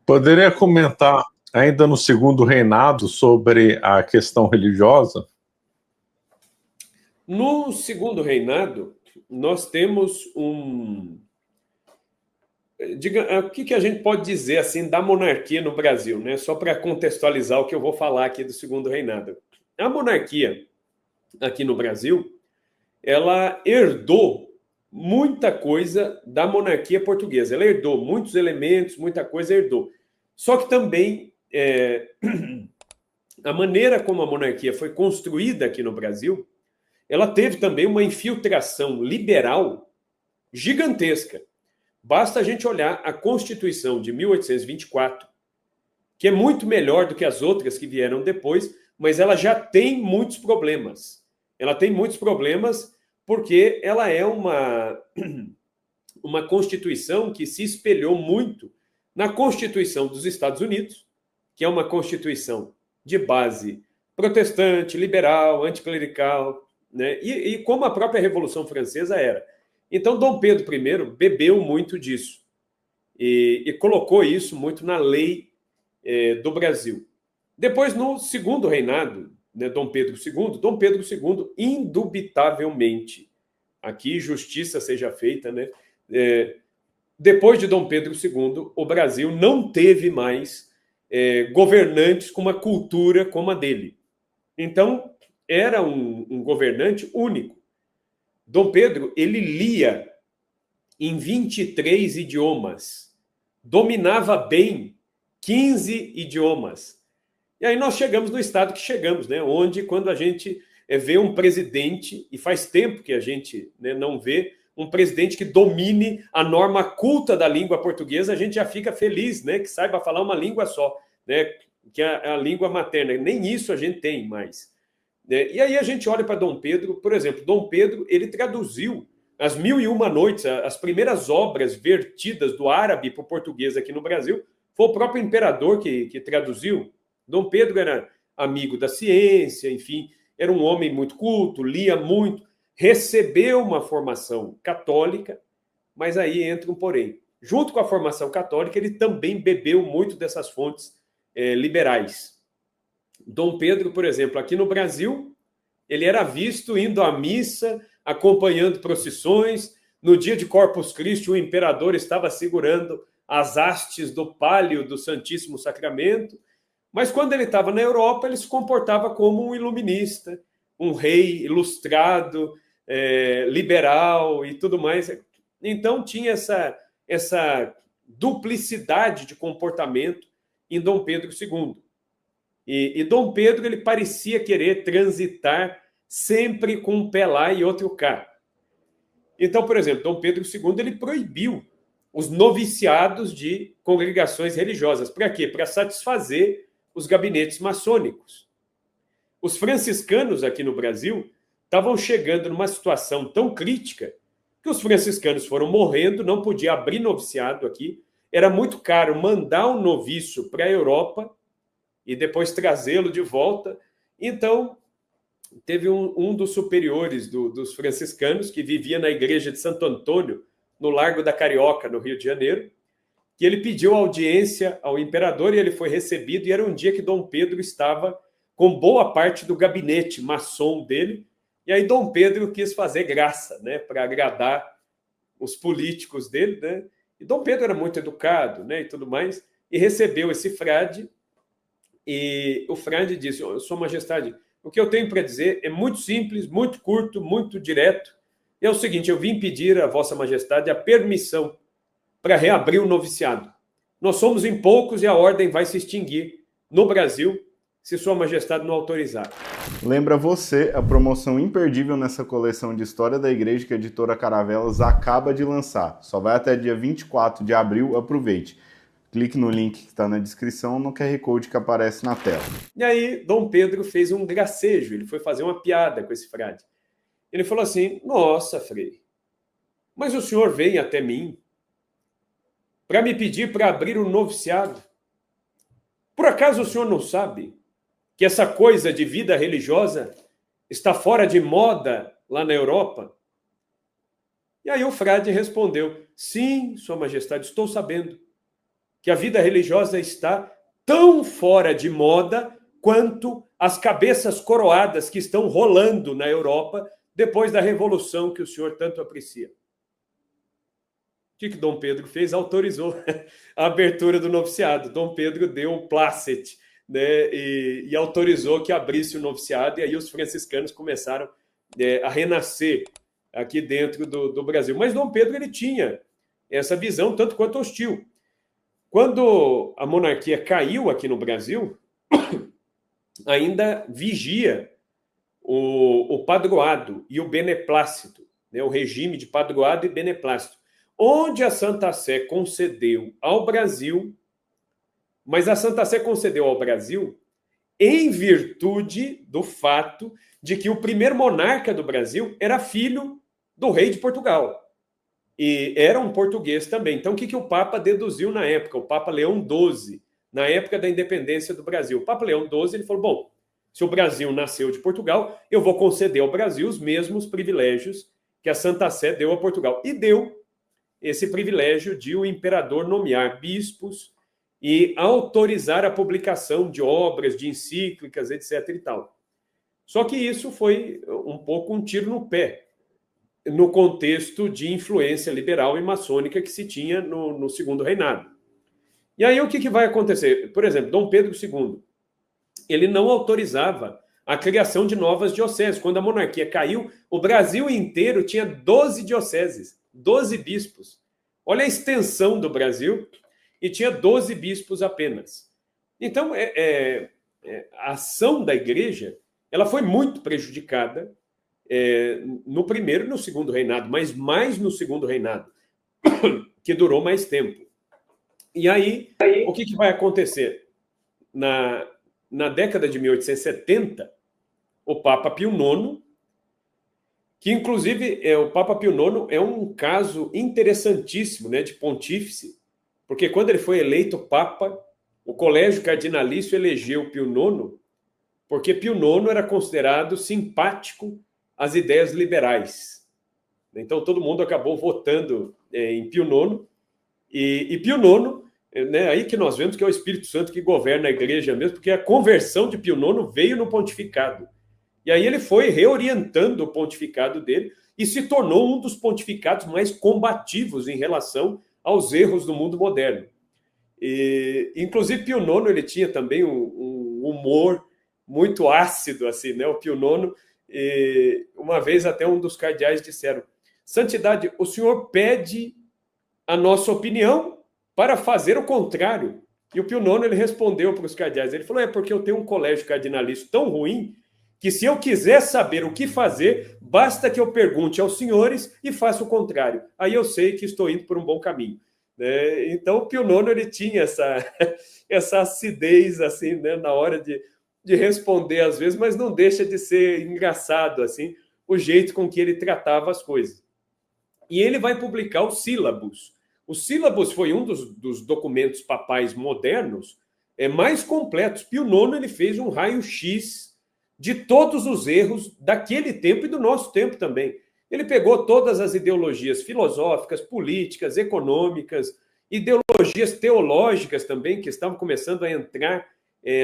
Poderia comentar ainda no segundo reinado sobre a questão religiosa? No segundo reinado, nós temos o que a gente pode dizer assim da monarquia no Brasil, né? Só para contextualizar o que eu vou falar aqui do segundo reinado. A monarquia aqui no Brasil, ela herdou muita coisa da monarquia portuguesa. Ela herdou muitos elementos, muita coisa herdou. Só que também a maneira como a monarquia foi construída aqui no Brasil, ela teve também uma infiltração liberal gigantesca. Basta a gente olhar a Constituição de 1824, que é muito melhor do que as outras que vieram depois, mas ela já tem muitos problemas. Ela tem muitos problemas porque ela é uma Constituição que se espelhou muito na Constituição dos Estados Unidos, que é uma Constituição de base protestante, liberal, anticlerical, né? E como a própria Revolução Francesa era. Então, Dom Pedro I bebeu muito disso e colocou isso muito na lei do Brasil. Depois, no segundo reinado, né, Dom Pedro II, indubitavelmente, aqui justiça seja feita, né? Depois de Dom Pedro II, o Brasil não teve mais governantes com uma cultura como a dele. Então, era um governante único. Dom Pedro, ele lia em 23 idiomas, dominava bem 15 idiomas. E aí nós chegamos no estado que chegamos, né? Onde quando a gente vê um presidente, e faz tempo que a gente, né, não vê um presidente que domine a norma culta da língua portuguesa, a gente já fica feliz, né? Que saiba falar uma língua só, né? Que é a língua materna. Nem isso a gente tem mais. E aí a gente olha para Dom Pedro, por exemplo, Dom Pedro, ele traduziu as Mil e Uma Noites, as primeiras obras vertidas do árabe para o português aqui no Brasil, foi o próprio imperador que traduziu. Dom Pedro era amigo da ciência, enfim, era um homem muito culto, lia muito, recebeu uma formação católica, mas aí entra um porém. Junto com a formação católica, ele também bebeu muito dessas fontes liberais. Dom Pedro, por exemplo, aqui no Brasil, ele era visto indo à missa, acompanhando procissões. No dia de Corpus Christi, o imperador estava segurando as hastes do pálio do Santíssimo Sacramento. Mas quando ele estava na Europa, ele se comportava como um iluminista, um rei ilustrado, liberal e tudo mais. Então tinha essa duplicidade de comportamento em Dom Pedro II. E Dom Pedro, ele parecia querer transitar sempre com um pé lá e outro cá. Então, por exemplo, Dom Pedro II, ele proibiu os noviciados de congregações religiosas. Para quê? Para satisfazer os gabinetes maçônicos. Os franciscanos aqui no Brasil estavam chegando numa situação tão crítica que os franciscanos foram morrendo, não podia abrir noviciado aqui, era muito caro mandar um noviço para a Europa e depois trazê-lo de volta. Então, teve um dos superiores dos franciscanos, que vivia na igreja de Santo Antônio, no Largo da Carioca, no Rio de Janeiro, que ele pediu audiência ao imperador e ele foi recebido, e era um dia que Dom Pedro estava com boa parte do gabinete maçom dele, e aí Dom Pedro quis fazer graça, né, para agradar os políticos dele, né? E Dom Pedro era muito educado, né, e tudo mais, e recebeu esse frade. E o frade disse: Sua Majestade, o que eu tenho para dizer é muito simples, muito curto, muito direto. E é o seguinte: eu vim pedir a Vossa Majestade a permissão para reabrir o noviciado. Nós somos em poucos e a ordem vai se extinguir no Brasil se Sua Majestade não autorizar. Lembra você a promoção imperdível nessa coleção de História da Igreja que a editora Caravelas acaba de lançar. Só vai até dia 24 de abril, aproveite. Clique no link que está na descrição, no QR Code que aparece na tela. E aí, Dom Pedro fez um gracejo, ele foi fazer uma piada com esse frade. Ele falou assim: Nossa, Frei, mas o senhor vem até mim para me pedir para abrir um noviciado. Por acaso o senhor não sabe que essa coisa de vida religiosa está fora de moda lá na Europa? E aí o frade respondeu: Sim, Sua Majestade, estou sabendo que a vida religiosa está tão fora de moda quanto as cabeças coroadas que estão rolando na Europa depois da revolução que o senhor tanto aprecia. O que Dom Pedro fez? Autorizou a abertura do noviciado. Dom Pedro deu o placet, né, e autorizou que abrisse o noviciado, e aí os franciscanos começaram a renascer aqui dentro do Brasil. Mas Dom Pedro ele tinha essa visão tanto quanto hostil. Quando a monarquia caiu aqui no Brasil, ainda vigia o padroado e o beneplácito, né, o regime de padroado e beneplácito, onde a Santa Sé concedeu ao Brasil, mas a Santa Sé concedeu ao Brasil em virtude do fato de que o primeiro monarca do Brasil era filho do rei de Portugal. E era um português também. Então, o que o Papa deduziu na época? O Papa Leão XII, na época da independência do Brasil. O Papa Leão XII ele falou, bom, se o Brasil nasceu de Portugal, eu vou conceder ao Brasil os mesmos privilégios que a Santa Sé deu a Portugal. E deu esse privilégio de o imperador nomear bispos e autorizar a publicação de obras, de encíclicas, etc. e tal. Só que isso foi um pouco um tiro no pé, no contexto de influência liberal e maçônica que se tinha no Segundo Reinado. E aí o que vai acontecer? Por exemplo, Dom Pedro II, ele não autorizava a criação de novas dioceses. Quando a monarquia caiu, o Brasil inteiro tinha 12 dioceses, 12 bispos. Olha a extensão do Brasil, e tinha 12 bispos apenas. Então, a ação da igreja ela foi muito prejudicada no primeiro e no segundo reinado, mas mais no segundo reinado, que durou mais tempo. E aí, o que vai acontecer? Na década de 1870, o Papa Pio IX, que inclusive o Papa Pio IX é um caso interessantíssimo, né, de pontífice, porque quando ele foi eleito Papa, o Colégio Cardinalício elegeu Pio IX, porque Pio IX era considerado simpático às ideias liberais. Então todo mundo acabou votando em Pio IX, e Pio IX, né, aí que nós vemos que é o Espírito Santo que governa a igreja mesmo, porque a conversão de Pio IX veio no pontificado. E aí ele foi reorientando o pontificado dele e se tornou um dos pontificados mais combativos em relação aos erros do mundo moderno. E, inclusive, Pio IX ele tinha também um humor muito ácido, assim, né? O Pio IX, uma vez até um dos cardeais disseram: Santidade, o senhor pede a nossa opinião para fazer o contrário. E o Pio IX ele respondeu para os cardeais, ele falou, porque eu tenho um colégio cardinalício tão ruim que se eu quiser saber o que fazer, basta que eu pergunte aos senhores e faça o contrário. Aí eu sei que estou indo por um bom caminho. Né? Então, o Pio IX ele tinha essa acidez assim, né, na hora de responder às vezes, mas não deixa de ser engraçado assim, o jeito com que ele tratava as coisas. E ele vai publicar o Sílabus. O Sílabus foi um dos documentos papais modernos mais completos. Pio IX ele fez um raio-x de todos os erros daquele tempo e do nosso tempo também. Ele pegou todas as ideologias filosóficas, políticas, econômicas, ideologias teológicas também, que estavam começando a entrar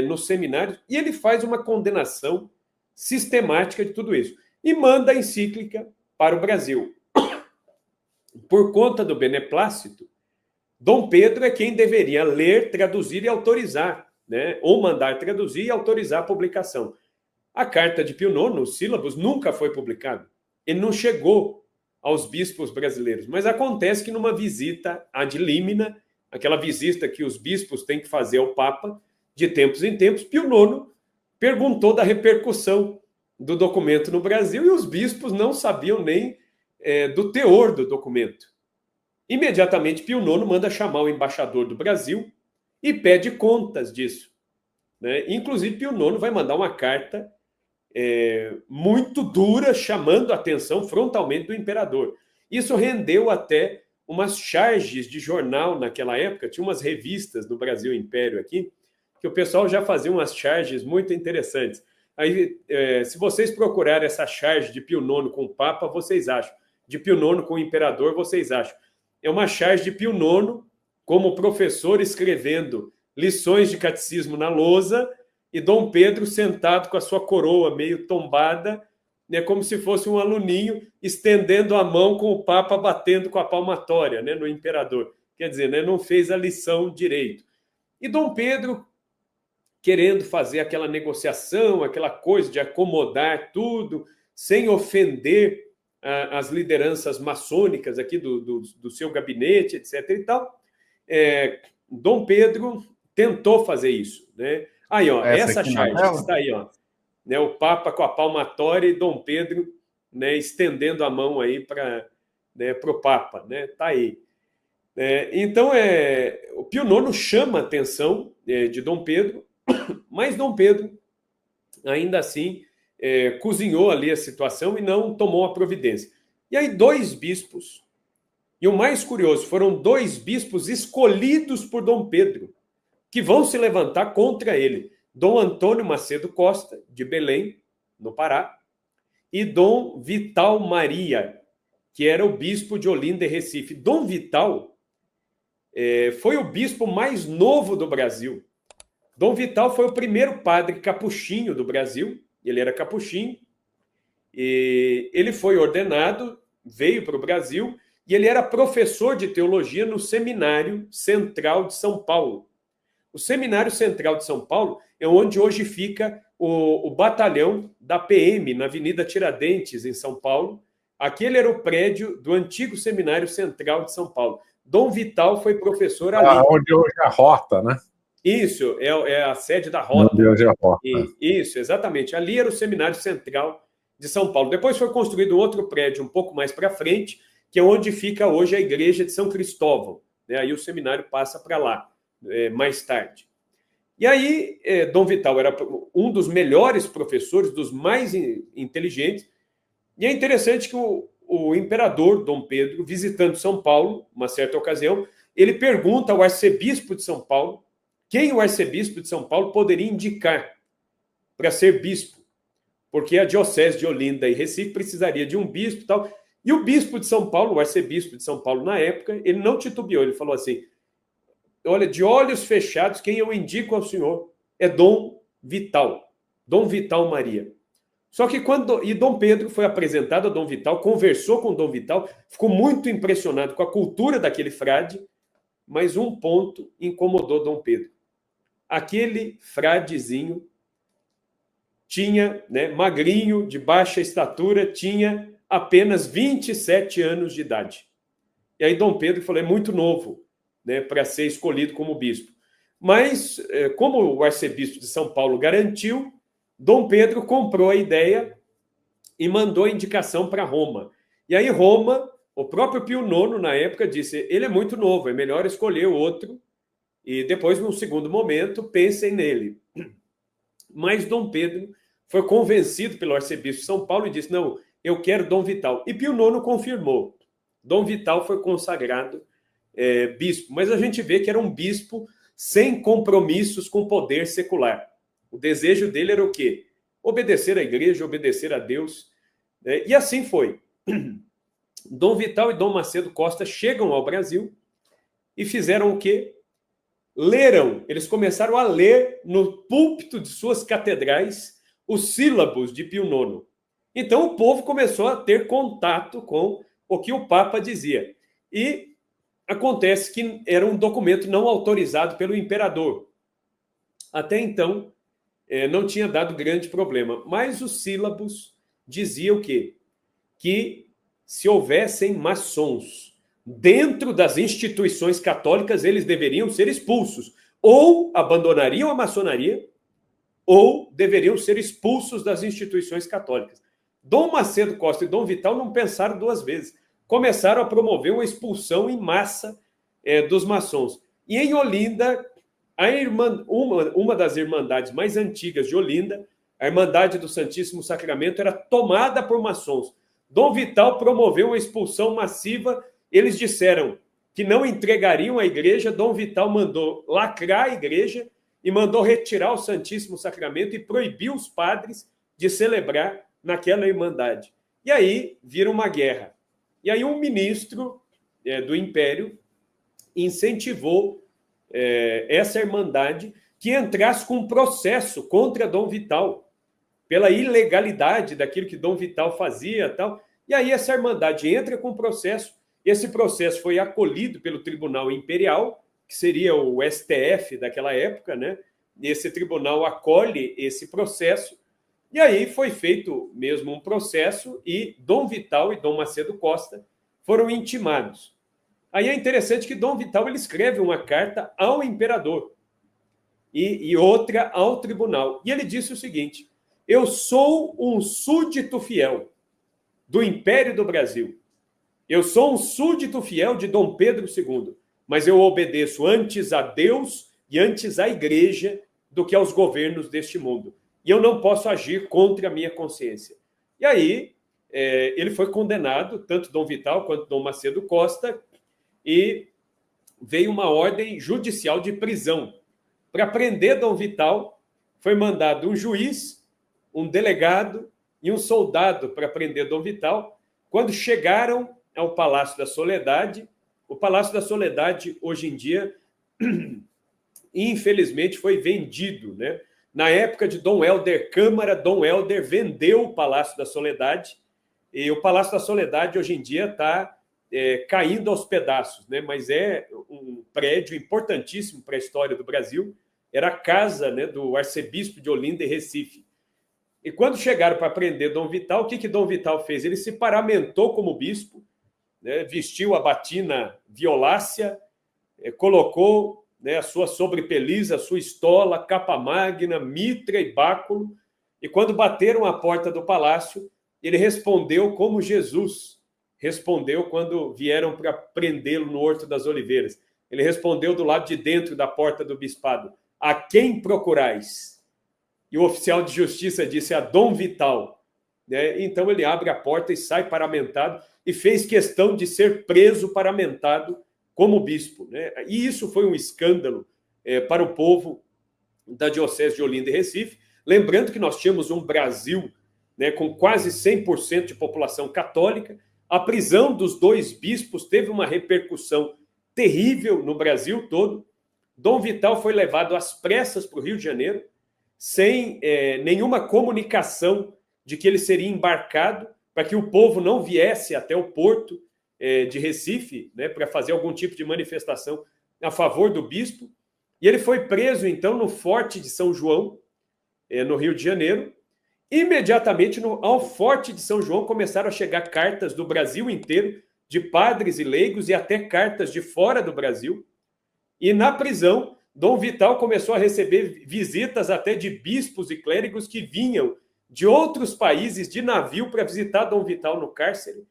nos seminários, e ele faz uma condenação sistemática de tudo isso. E manda a encíclica para o Brasil. Por conta do beneplácito, Dom Pedro é quem deveria ler, traduzir e autorizar, né? Ou mandar traduzir e autorizar a publicação. A carta de Pio IX, o Sílabus, nunca foi publicado. Ele não chegou aos bispos brasileiros. Mas acontece que numa visita ad limina, aquela visita que os bispos têm que fazer ao Papa, de tempos em tempos, Pio IX perguntou da repercussão do documento no Brasil e os bispos não sabiam nem do teor do documento. Imediatamente, Pio IX manda chamar o embaixador do Brasil e pede contas disso. Né? Inclusive, Pio IX vai mandar uma carta muito dura, chamando a atenção frontalmente do imperador. Isso rendeu até umas charges de jornal naquela época, tinha umas revistas do Brasil Império aqui, que o pessoal já fazia umas charges muito interessantes. Aí, se vocês procurarem essa charge de Pio IX com o Papa, vocês acham. De Pio IX com o imperador, vocês acham. É uma charge de Pio IX como professor escrevendo lições de catecismo na lousa e Dom Pedro sentado com a sua coroa meio tombada, né, como se fosse um aluninho estendendo a mão com o Papa batendo com a palmatória, né, no imperador. Quer dizer, né, não fez a lição direito. E Dom Pedro, querendo fazer aquela negociação, aquela coisa de acomodar tudo, sem ofender as lideranças maçônicas aqui do seu gabinete, etc. e tal, Dom Pedro tentou fazer isso, né? Aí, ó, essa charge que está aí, ó, né, o Papa com a palmatória e Dom Pedro, né, estendendo a mão aí para, né, o Papa, né? Tá aí. Então, o Pio IX chama a atenção de Dom Pedro, mas Dom Pedro, ainda assim, cozinhou ali a situação e não tomou a providência. E aí 2 bispos, e o mais curioso, foram 2 bispos escolhidos por Dom Pedro, que vão se levantar contra ele. Dom Antônio Macedo Costa, de Belém, no Pará, e Dom Vital Maria, que era o bispo de Olinda e Recife. Dom Vital foi o bispo mais novo do Brasil. Dom Vital foi o primeiro padre capuchinho do Brasil, ele era capuchinho, e ele foi ordenado, veio para o Brasil, e ele era professor de teologia no Seminário Central de São Paulo. O Seminário Central de São Paulo é onde hoje fica o batalhão da PM, na Avenida Tiradentes, em São Paulo. Aquele era o prédio do antigo Seminário Central de São Paulo. Dom Vital foi professor ali. Onde hoje é a Rota, né? Isso, é a sede da Rota. Onde hoje é a Rota. Isso, exatamente. Ali era o Seminário Central de São Paulo. Depois foi construído outro prédio um pouco mais para frente, que é onde fica hoje a Igreja de São Cristóvão. Aí o seminário passa para lá, mais tarde. E aí, Dom Vital era um dos melhores professores, dos mais inteligentes, e é interessante que o imperador Dom Pedro, visitando São Paulo, uma certa ocasião, ele pergunta ao arcebispo de São Paulo quem o arcebispo de São Paulo poderia indicar para ser bispo, porque a diocese de Olinda e Recife precisaria de um bispo e tal. E o bispo de São Paulo, o arcebispo de São Paulo na época, ele não titubeou, ele falou assim: olha, de olhos fechados, quem eu indico ao senhor é Dom Vital Maria. Só que e Dom Pedro foi apresentado a Dom Vital, conversou com Dom Vital, ficou muito impressionado com a cultura daquele frade, mas um ponto incomodou Dom Pedro. Aquele fradezinho tinha, né, magrinho, de baixa estatura, tinha apenas 27 anos de idade. E aí Dom Pedro falou, é muito novo, né, para ser escolhido como bispo. Mas, como o arcebispo de São Paulo garantiu, Dom Pedro comprou a ideia e mandou a indicação para Roma. E aí Roma, o próprio Pio IX, na época, disse, ele é muito novo, é melhor escolher outro, e depois, num segundo momento, pensem nele. Mas Dom Pedro foi convencido pelo arcebispo de São Paulo e disse, não, eu quero Dom Vital. E Pio IX confirmou. Dom Vital foi consagrado bispo, mas a gente vê que era um bispo sem compromissos com o poder secular. O desejo dele era o quê? Obedecer à igreja, obedecer a Deus. E assim foi. Dom Vital e Dom Macedo Costa chegam ao Brasil e fizeram o quê? Leram, eles começaram a ler no púlpito de suas catedrais os sílabos de Pio IX. Então o povo começou a ter contato com o que o Papa dizia. E acontece que era um documento não autorizado pelo imperador. Até então, não tinha dado grande problema. Mas os sílabos diziam o quê? Que se houvessem maçons dentro das instituições católicas, eles deveriam ser expulsos. Ou abandonariam a maçonaria, ou deveriam ser expulsos das instituições católicas. Dom Macedo Costa e Dom Vital não pensaram 2 vezes. Começaram a promover uma expulsão em massa dos maçons. E em Olinda, uma das irmandades mais antigas de Olinda, a Irmandade do Santíssimo Sacramento, era tomada por maçons. Dom Vital promoveu uma expulsão massiva. Eles disseram que não entregariam a igreja. Dom Vital mandou lacrar a igreja e mandou retirar o Santíssimo Sacramento e proibiu os padres de celebrar naquela irmandade. E aí vira uma guerra. E aí um ministro do Império incentivou essa Irmandade que entrasse com um processo contra Dom Vital, pela ilegalidade daquilo que Dom Vital fazia e tal. E aí essa Irmandade entra com um processo, esse processo foi acolhido pelo Tribunal Imperial, que seria o STF daquela época, né? Esse tribunal acolhe esse processo, e aí foi feito mesmo um processo, e Dom Vital e Dom Macedo Costa foram intimados. Aí é interessante que Dom Vital ele escreve uma carta ao imperador e outra ao tribunal. E ele disse o seguinte: eu sou um súdito fiel do Império do Brasil. Eu sou um súdito fiel de Dom Pedro II, mas eu obedeço antes a Deus e antes à Igreja do que aos governos deste mundo. E eu não posso agir contra a minha consciência. E aí ele foi condenado, tanto Dom Vital quanto Dom Macedo Costa, e veio uma ordem judicial de prisão. Para prender Dom Vital, foi mandado um juiz, um delegado e um soldado para prender Dom Vital. Quando chegaram ao Palácio da Soledade, o Palácio da Soledade, hoje em dia, infelizmente, foi vendido, né? Na época de Dom Helder Câmara, Dom Helder vendeu o Palácio da Soledade, e o Palácio da Soledade, hoje em dia, está caindo aos pedaços, né? Mas é um prédio importantíssimo para a história do Brasil. Era a casa, né, do arcebispo de Olinda e Recife. E quando chegaram para prender Dom Vital, o que Dom Vital fez? Ele se paramentou como bispo, né, vestiu a batina violácea, colocou, né, a sua sobrepeliz, a sua estola, capa magna, mitra e báculo, e quando bateram a porta do palácio, ele respondeu como Jesus respondeu quando vieram para prendê-lo no Horto das Oliveiras. Ele respondeu do lado de dentro da porta do bispado: a quem procurais? E o oficial de justiça disse: a Dom Vital. Então ele abre a porta e sai paramentado, e fez questão de ser preso paramentado como bispo. E isso foi um escândalo para o povo da Diocese de Olinda e Recife. Lembrando que nós tínhamos um Brasil, né, com quase 100% de população católica. A prisão dos dois bispos teve uma repercussão terrível no Brasil todo. Dom Vital foi levado às pressas para o Rio de Janeiro, sem nenhuma comunicação de que ele seria embarcado, para que o povo não viesse até o porto de Recife, né, para fazer algum tipo de manifestação a favor do bispo. E ele foi preso, então, no Forte de São João, no Rio de Janeiro. Imediatamente, ao Forte de São João, começaram a chegar cartas do Brasil inteiro, de padres e leigos, e até cartas de fora do Brasil. E na prisão, Dom Vital começou a receber visitas até de bispos e clérigos que vinham de outros países de navio para visitar Dom Vital no cárcere.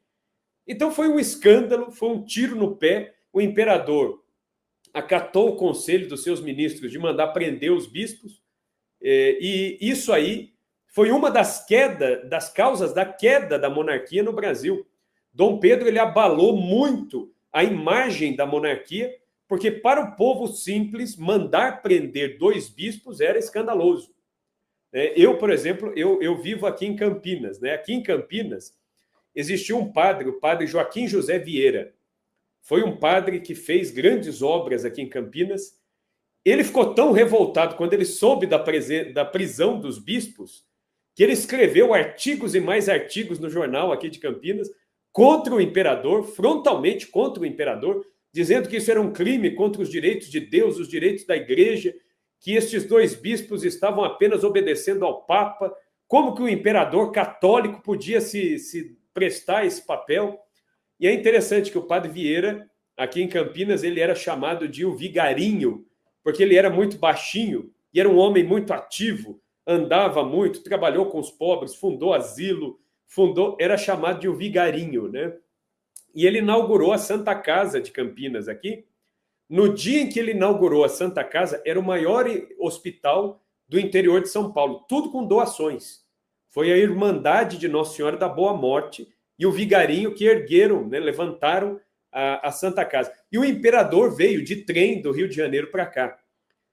Então foi um escândalo, foi um tiro no pé. O imperador acatou o conselho dos seus ministros de mandar prender os bispos, e isso aí foi uma das causas da queda da monarquia no Brasil. Dom Pedro ele abalou muito a imagem da monarquia, porque para o povo simples, mandar prender dois bispos era escandaloso. Eu, por exemplo, eu vivo aqui em Campinas. Aqui em Campinas existiu um padre, o padre Joaquim José Vieira. Foi um padre que fez grandes obras aqui em Campinas. Ele ficou tão revoltado quando ele soube da prisão dos bispos, que ele escreveu artigos e mais artigos no jornal aqui de Campinas contra o imperador, frontalmente contra o imperador, dizendo que isso era um crime contra os direitos de Deus, os direitos da igreja, que estes dois bispos estavam apenas obedecendo ao Papa, como que o imperador católico podia se prestar a esse papel. E é interessante que o padre Vieira, aqui em Campinas, ele era chamado de o Vigarinho, porque ele era muito baixinho e era um homem muito ativo, andava muito, trabalhou com os pobres, fundou asilo, era chamado de o Vigarinho, né? E ele inaugurou a Santa Casa de Campinas aqui. No dia em que ele inaugurou a Santa Casa, era o maior hospital do interior de São Paulo, tudo com doações. Foi a Irmandade de Nossa Senhora da Boa Morte e o Vigarinho que ergueram, né, levantaram a Santa Casa. E o imperador veio de trem do Rio de Janeiro para cá.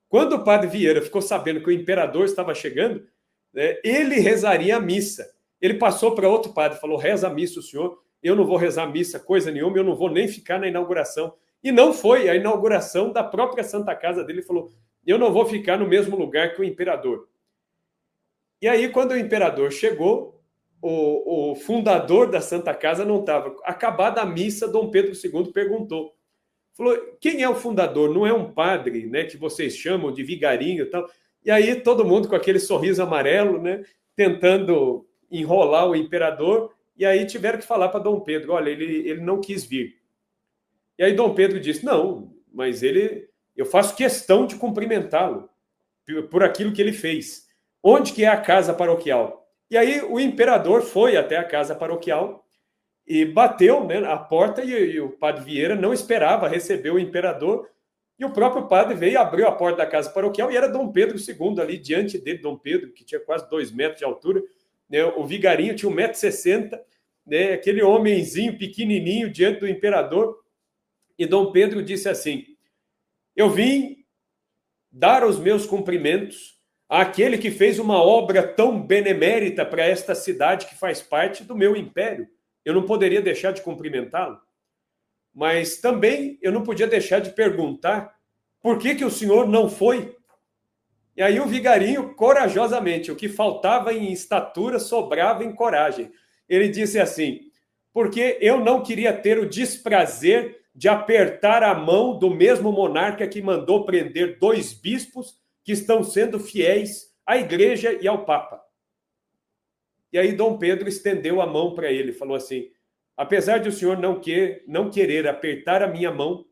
Quando o padre Vieira ficou sabendo que o imperador estava chegando, né, ele rezaria a missa. Ele passou para outro padre, falou: reza a missa o senhor, eu não vou rezar a missa coisa nenhuma, eu não vou nem ficar na inauguração. E não foi a inauguração da própria Santa Casa dele. Ele falou, eu não vou ficar no mesmo lugar que o imperador. E aí, quando o imperador chegou, o fundador da Santa Casa não estava. Acabada a missa, Dom Pedro II perguntou. Falou, quem é o fundador? Não é um padre, né, que vocês chamam de vigarinho e tal? E aí todo mundo com aquele sorriso amarelo, né, tentando enrolar o imperador, e aí tiveram que falar para Dom Pedro, olha, ele não quis vir. E aí Dom Pedro disse, não, mas eu faço questão de cumprimentá-lo por aquilo que ele fez. Onde que é a casa paroquial? E aí o imperador foi até a casa paroquial e bateu, né, a porta, e o padre Vieira não esperava receber o imperador, e o próprio padre veio e abriu a porta da casa paroquial, e era Dom Pedro II ali, diante dele, Dom Pedro, que tinha quase 2 metros de altura, né, o vigarinho tinha 1,60 m, né, aquele homenzinho pequenininho diante do imperador, e Dom Pedro disse assim, eu vim dar os meus cumprimentos àquele que fez uma obra tão benemérita para esta cidade que faz parte do meu império. Eu não poderia deixar de cumprimentá-lo, mas também eu não podia deixar de perguntar por que o senhor não foi? E aí o vigarinho, corajosamente, o que faltava em estatura sobrava em coragem. Ele disse assim, porque eu não queria ter o desprazer de apertar a mão do mesmo monarca que mandou prender 2 bispos que estão sendo fiéis à igreja e ao Papa. E aí Dom Pedro estendeu a mão para ele, falou assim, apesar de o senhor não querer apertar a minha mão,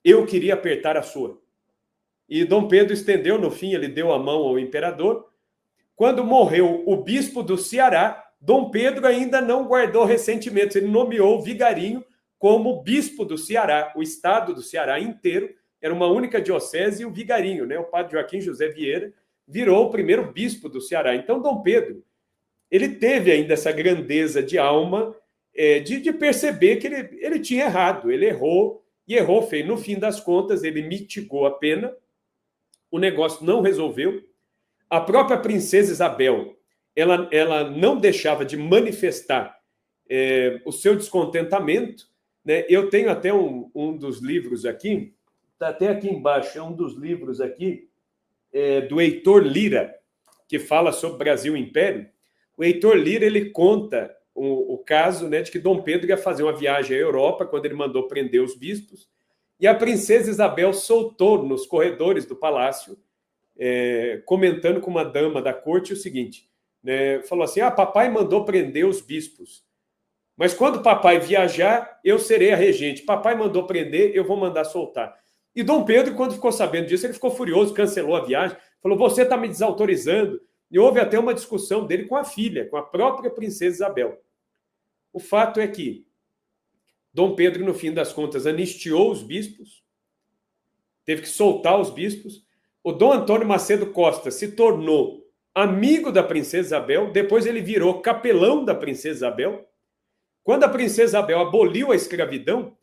eu queria apertar a sua. E Dom Pedro estendeu, no fim ele deu a mão ao imperador. Quando morreu o bispo do Ceará, Dom Pedro ainda não guardou ressentimentos, ele nomeou o vigarinho como bispo do Ceará, o estado do Ceará inteiro, era uma única diocese, e o vigarinho, né, o padre Joaquim José Vieira, virou o primeiro bispo do Ceará. Então Dom Pedro, ele teve ainda essa grandeza de alma, de perceber que ele tinha errado, ele errou, e errou feio. No fim das contas, ele mitigou a pena, o negócio não resolveu. A própria princesa Isabel, ela não deixava de manifestar o seu descontentamento, né? Eu tenho até um dos livros aqui, está até aqui embaixo, é um dos livros aqui, do Heitor Lira, que fala sobre Brasil e Império. O Heitor Lira, ele conta o caso, né, de que Dom Pedro ia fazer uma viagem à Europa, quando ele mandou prender os bispos, e a princesa Isabel soltou nos corredores do palácio, comentando com uma dama da corte o seguinte, né, falou assim, papai mandou prender os bispos, mas quando papai viajar, eu serei a regente. Papai mandou prender, eu vou mandar soltar. E Dom Pedro, quando ficou sabendo disso, ele ficou furioso, cancelou a viagem, falou, você está me desautorizando. E houve até uma discussão dele com a filha, com a própria princesa Isabel. O fato é que Dom Pedro, no fim das contas, anistiou os bispos, teve que soltar os bispos. O Dom Antônio Macedo Costa se tornou amigo da princesa Isabel, depois ele virou capelão da princesa Isabel. Quando a princesa Isabel aboliu a escravidão,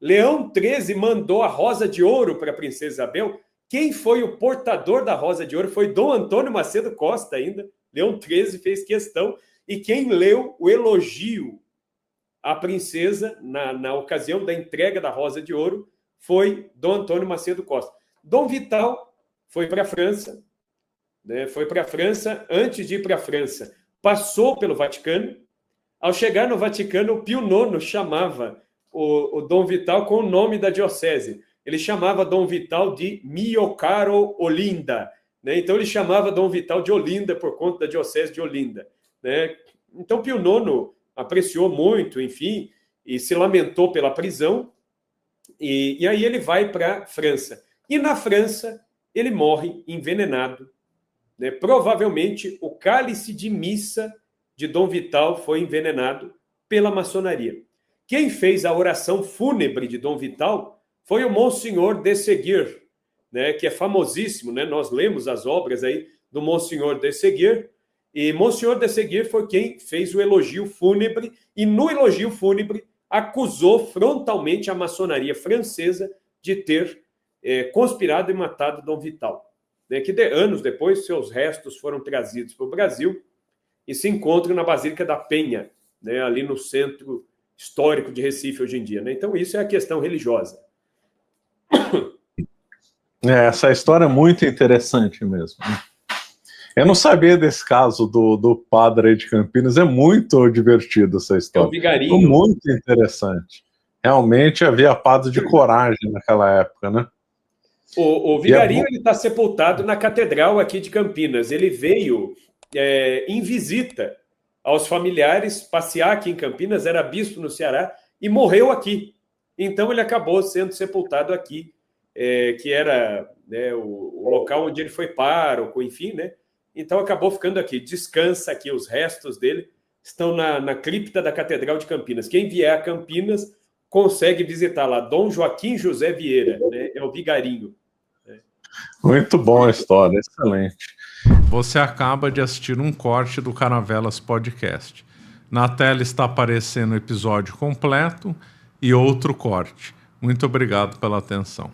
Leão XIII mandou a Rosa de Ouro para a princesa Isabel. Quem foi o portador da Rosa de Ouro foi Dom Antônio Macedo Costa ainda. Leão XIII fez questão. E quem leu o elogio à princesa na ocasião da entrega da Rosa de Ouro foi Dom Antônio Macedo Costa. Dom Vital foi para a França, né? Foi para a França, antes de ir para a França, passou pelo Vaticano. Ao chegar no Vaticano, o Pio IX chamava o Dom Vital com o nome da diocese. Ele chamava Dom Vital de Mio Caro Olinda, né? Então ele chamava Dom Vital de Olinda por conta da diocese de Olinda, né? Então Pio IX apreciou muito, enfim, e se lamentou pela prisão, e aí ele vai para a França. E na França ele morre envenenado, né? Provavelmente o cálice de missa de Dom Vital foi envenenado pela maçonaria. Quem fez a oração fúnebre de Dom Vital foi o Monsenhor de Seguir, né, que é famosíssimo, né? Nós lemos as obras aí do Monsenhor de Seguir, e Monsenhor de Seguir foi quem fez o elogio fúnebre, e no elogio fúnebre acusou frontalmente a maçonaria francesa de ter conspirado e matado Dom Vital, né, que anos depois seus restos foram trazidos para o Brasil e se encontram na Basílica da Penha, né, ali no centro histórico de Recife hoje em dia, né? Então isso é a questão religiosa. Essa história é muito interessante mesmo. Eu não sabia desse caso do padre aí de Campinas, é muito divertido essa história. É o Vigarinho. Muito interessante. Realmente havia padre de coragem naquela época, né? O Vigarinho ele está sepultado na catedral aqui de Campinas. Ele veio em visita aos familiares, passear aqui em Campinas, era bispo no Ceará, e morreu aqui. Então ele acabou sendo sepultado aqui, que era, né, o local onde ele foi pároco, enfim, né? Então acabou ficando aqui. Descansa aqui, os restos dele estão na cripta da Catedral de Campinas. Quem vier a Campinas consegue visitar lá. Dom Joaquim José Vieira, né? É o Vigarinho. Muito bom a história, excelente. Você acaba de assistir um corte do Caravelas Podcast. Na tela está aparecendo o episódio completo e outro corte. Muito obrigado pela atenção.